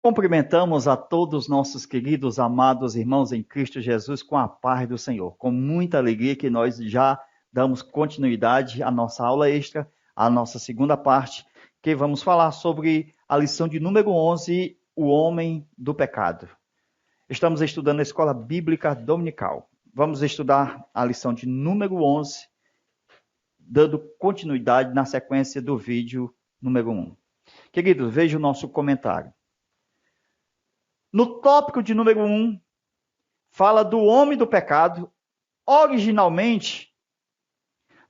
Cumprimentamos a todos os nossos queridos, amados irmãos em Cristo Jesus com a paz do Senhor. Com muita alegria que nós já damos continuidade à nossa aula extra, à nossa segunda parte, que vamos falar sobre a lição de número 11, o homem do pecado. Estamos estudando na Escola Bíblica Dominical. Vamos estudar a lição de número 11, dando continuidade na sequência do vídeo número 1. Queridos, veja o nosso comentário. No tópico de número 1, fala do homem do pecado. Originalmente,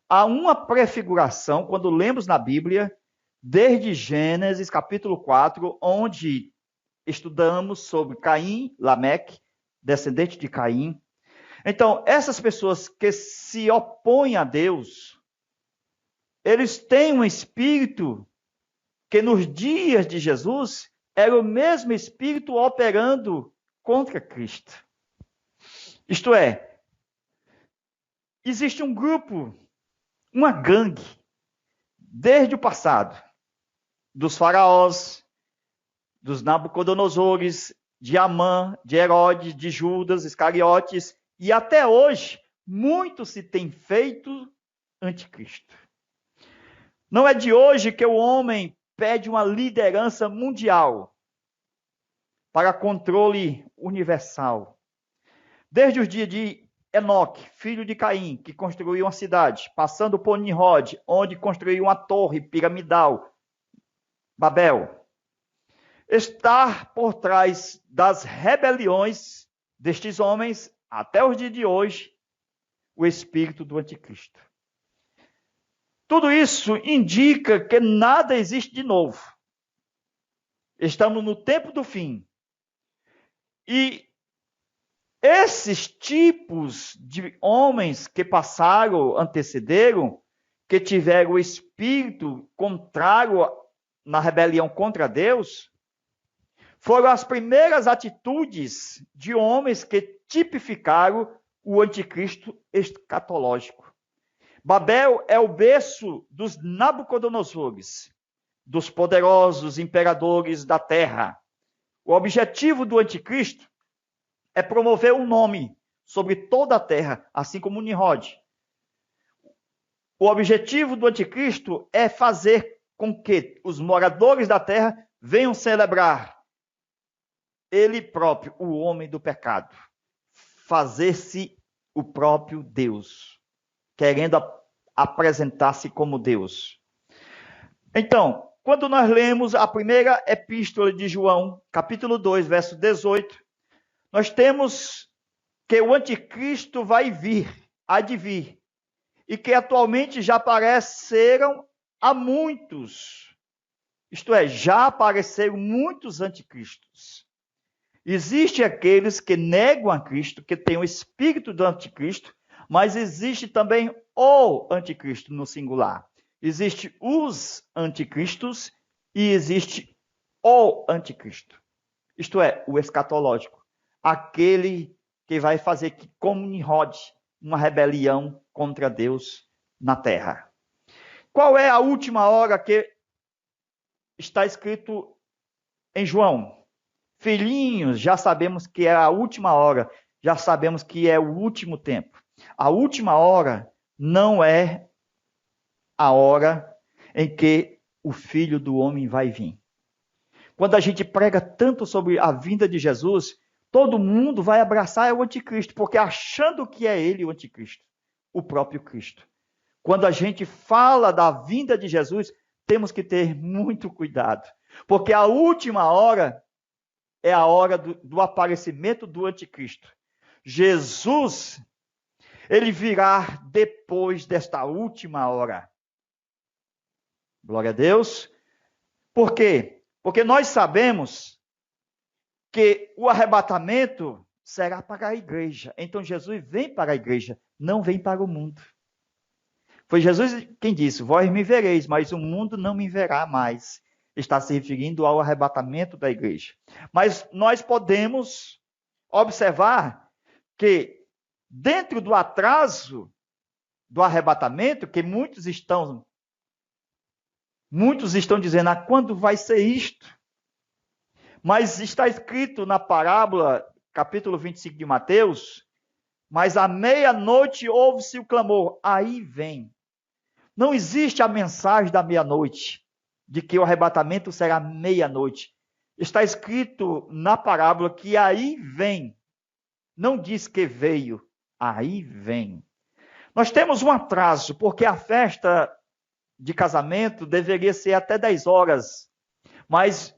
há uma prefiguração, quando lemos na Bíblia, desde Gênesis, capítulo 4, onde estudamos sobre Caim, Lameque, descendente de Caim. Então, essas pessoas que se opõem a Deus, eles têm um espírito que nos dias de Jesus era o mesmo espírito operando contra Cristo. Isto é, existe um grupo, uma gangue, desde o passado, dos faraós, dos Nabucodonosores, de Amã, de Herodes, de Judas, Iscariotes, e até hoje, muito se tem feito anticristo. Não é de hoje que o homem pede uma liderança mundial para controle universal. Desde os dias de Enoque, filho de Caim, que construiu uma cidade, passando por Nimrod, onde construiu uma torre piramidal, Babel. Estar por trás das rebeliões destes homens, até os dias de hoje, o espírito do anticristo. Tudo isso indica que nada existe de novo. Estamos no tempo do fim. E esses tipos de homens que passaram, antecederam, que tiveram o espírito contrário na rebelião contra Deus, foram as primeiras atitudes de homens que tipificaram o anticristo escatológico. Babel é o berço dos Nabucodonosores, dos poderosos imperadores da terra. O objetivo do anticristo é promover um nome sobre toda a terra, assim como Nimrod. O objetivo do anticristo é fazer com que os moradores da terra venham celebrar ele próprio, o homem do pecado. Fazer-se o próprio Deus, querendo apresentar-se como Deus. Então, quando nós lemos a primeira epístola de João, capítulo 2, verso 18, nós temos que o anticristo vai vir, há de vir, e que atualmente já apareceram a muitos. Isto é, já apareceram muitos anticristos. Existem aqueles que negam a Cristo, que têm o espírito do anticristo, mas existe também o anticristo no singular. Existe os anticristos e existe o anticristo. Isto é, o escatológico. Aquele que vai fazer que, como Nimrod, uma rebelião contra Deus na terra. Qual é a última hora que está escrito em João? Filhinhos, já sabemos que é a última hora, já sabemos que é o último tempo. A última hora não é a hora em que o Filho do Homem vai vir. Quando a gente prega tanto sobre a vinda de Jesus, todo mundo vai abraçar o anticristo, porque achando que é ele o anticristo, o próprio Cristo. Quando a gente fala da vinda de Jesus, temos que ter muito cuidado, porque a última hora é a hora do aparecimento do anticristo. Jesus, ele virá depois desta última hora. Glória a Deus. Por quê? Porque nós sabemos que o arrebatamento será para a igreja. Então Jesus vem para a igreja, não vem para o mundo. Foi Jesus quem disse: vós me vereis, mas o mundo não me verá mais. Está se referindo ao arrebatamento da igreja. Mas nós podemos observar que dentro do atraso do arrebatamento, que muitos estão dizendo, quando vai ser isto? Mas está escrito na parábola, capítulo 25 de Mateus, mas à meia-noite ouve-se o clamor, aí vem. Não existe a mensagem da meia-noite, de que o arrebatamento será meia-noite. Está escrito na parábola que aí vem. Não diz que veio, aí vem. Nós temos um atraso, porque a festa de casamento deveria ser até 10 horas, mas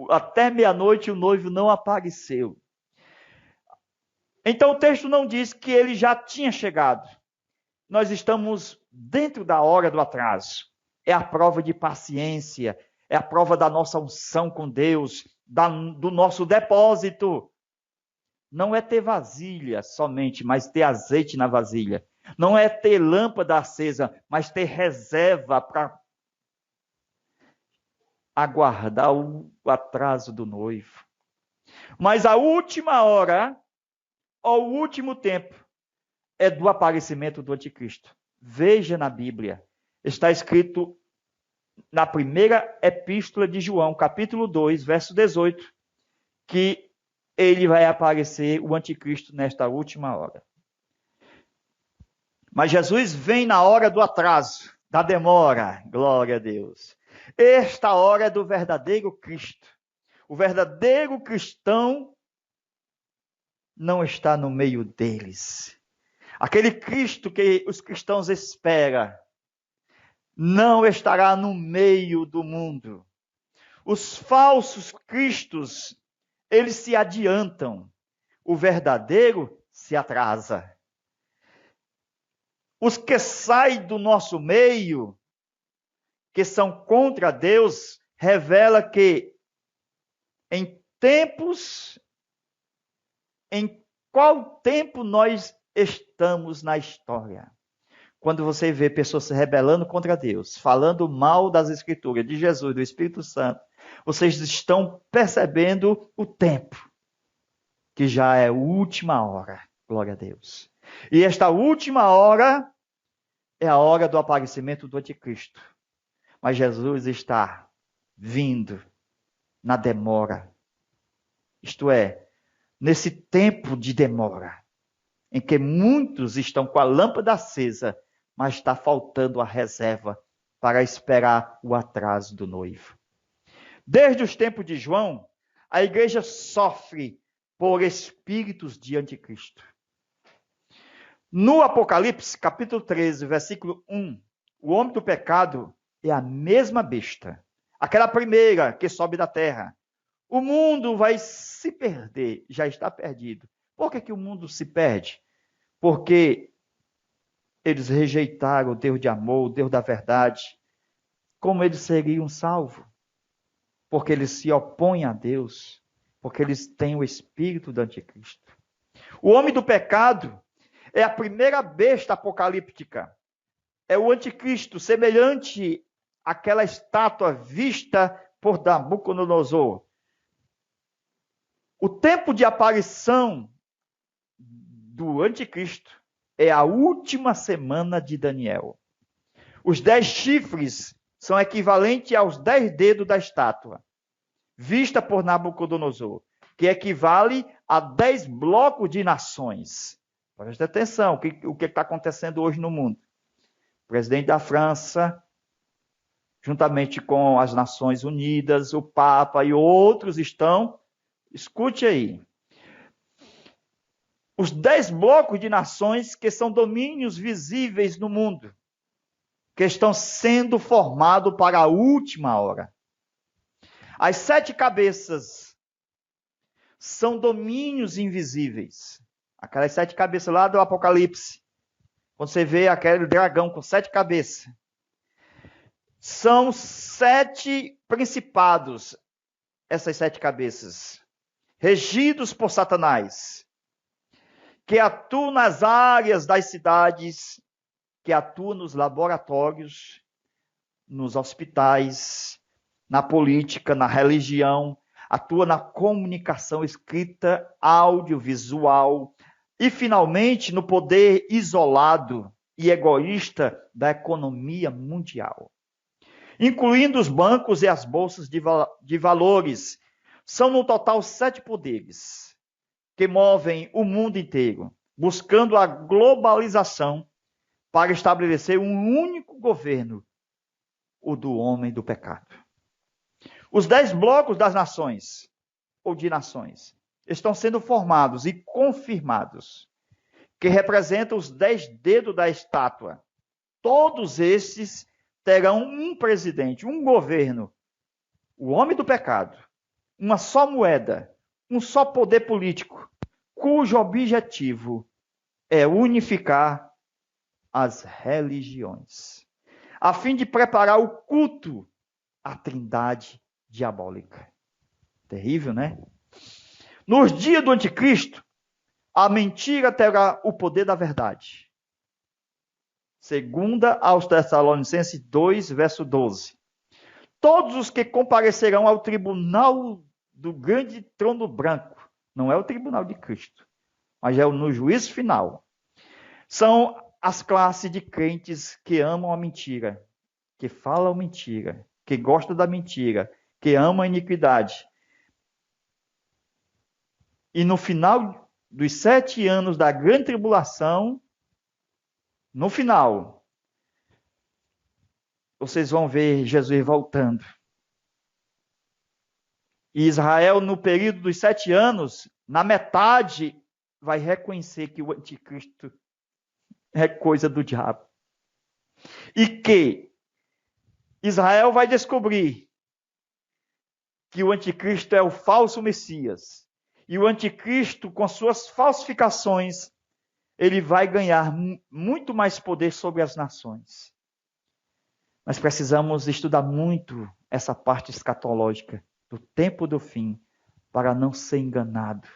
até meia-noite o noivo não apareceu. Então o texto não diz que ele já tinha chegado. Nós estamos dentro da hora do atraso. É a prova de paciência, é a prova da nossa unção com Deus, do nosso depósito. Não é ter vasilha somente, mas ter azeite na vasilha. Não é ter lâmpada acesa, mas ter reserva para aguardar o atraso do noivo. Mas a última hora, ou o último tempo, é do aparecimento do anticristo. Veja na Bíblia, está escrito na primeira epístola de João, capítulo 2, verso 18, que ele vai aparecer, o anticristo, nesta última hora. Mas Jesus vem na hora do atraso, da demora, glória a Deus. Esta hora é do verdadeiro Cristo. O verdadeiro cristão não está no meio deles. Aquele Cristo que os cristãos esperam não estará no meio do mundo. Os falsos cristos, eles se adiantam. O verdadeiro se atrasa. Os que saem do nosso meio, que são contra Deus, revela que em qual tempo nós estamos na história? Quando você vê pessoas se rebelando contra Deus, falando mal das Escrituras, de Jesus, do Espírito Santo, vocês estão percebendo o tempo, que já é a última hora, glória a Deus. E esta última hora é a hora do aparecimento do anticristo. Mas Jesus está vindo na demora. Isto é, nesse tempo de demora, em que muitos estão com a lâmpada acesa, mas está faltando a reserva para esperar o atraso do noivo. Desde os tempos de João, a igreja sofre por espíritos de anticristo. No Apocalipse, capítulo 13, versículo 1, o homem do pecado é a mesma besta, aquela primeira que sobe da terra. O mundo vai se perder, já está perdido. Por que o mundo se perde? Porque eles rejeitaram o Deus de amor, o Deus da verdade. Como eles seriam salvos? Porque eles se opõem a Deus, porque eles têm o espírito do anticristo. O homem do pecado é a primeira besta apocalíptica. É o anticristo, semelhante àquela estátua vista por Nabucodonosor. O tempo de aparição do anticristo é a última semana de Daniel. Os 10 chifres são equivalentes aos 10 dedos da estátua, vista por Nabucodonosor, que equivale a 10 blocos de nações. Preste atenção, o que está acontecendo hoje no mundo. O presidente da França, juntamente com as Nações Unidas, o Papa e outros estão, escute aí, os 10 blocos de nações que são domínios visíveis no mundo, que estão sendo formados para a última hora. As 7 cabeças são domínios invisíveis. Aquelas 7 cabeças lá do Apocalipse. Quando você vê aquele dragão com 7 cabeças. São 7 principados, essas 7 cabeças, regidos por Satanás, que atuam nas áreas das cidades, que atuam nos laboratórios, nos hospitais, na política, na religião, atua na comunicação escrita, audiovisual e, finalmente, no poder isolado e egoísta da economia mundial, incluindo os bancos e as bolsas de valores. São no total 7 poderes que movem o mundo inteiro, buscando a globalização para estabelecer um único governo, o do homem do pecado. Os 10 blocos das nações, ou de nações, estão sendo formados e confirmados, que representam os 10 dedos da estátua. Todos estes terão um presidente, um governo, o homem do pecado, uma só moeda, um só poder político, cujo objetivo é unificar as religiões, a fim de preparar o culto à trindade diabólica. Terrível, né? Nos dias do anticristo, a mentira terá o poder da verdade. Segunda aos Tessalonicenses 2, verso 12. Todos os que comparecerão ao tribunal do grande trono branco, não é o tribunal de Cristo, mas é no juízo final, são as classes de crentes que amam a mentira, que falam mentira, que gostam da mentira, que amam a iniquidade. E no final dos 7 anos da grande tribulação, no final, vocês vão ver Jesus voltando. E Israel, no período dos 7 anos, na metade, vai reconhecer que o anticristo é coisa do diabo. E que Israel vai descobrir que o anticristo é o falso Messias. E o anticristo, com suas falsificações, ele vai ganhar muito mais poder sobre as nações. Nós precisamos estudar muito essa parte escatológica do tempo do fim, para não ser enganado.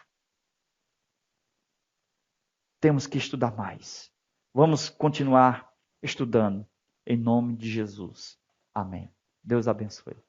Temos que estudar mais. Vamos continuar estudando, em nome de Jesus. Amém. Deus abençoe.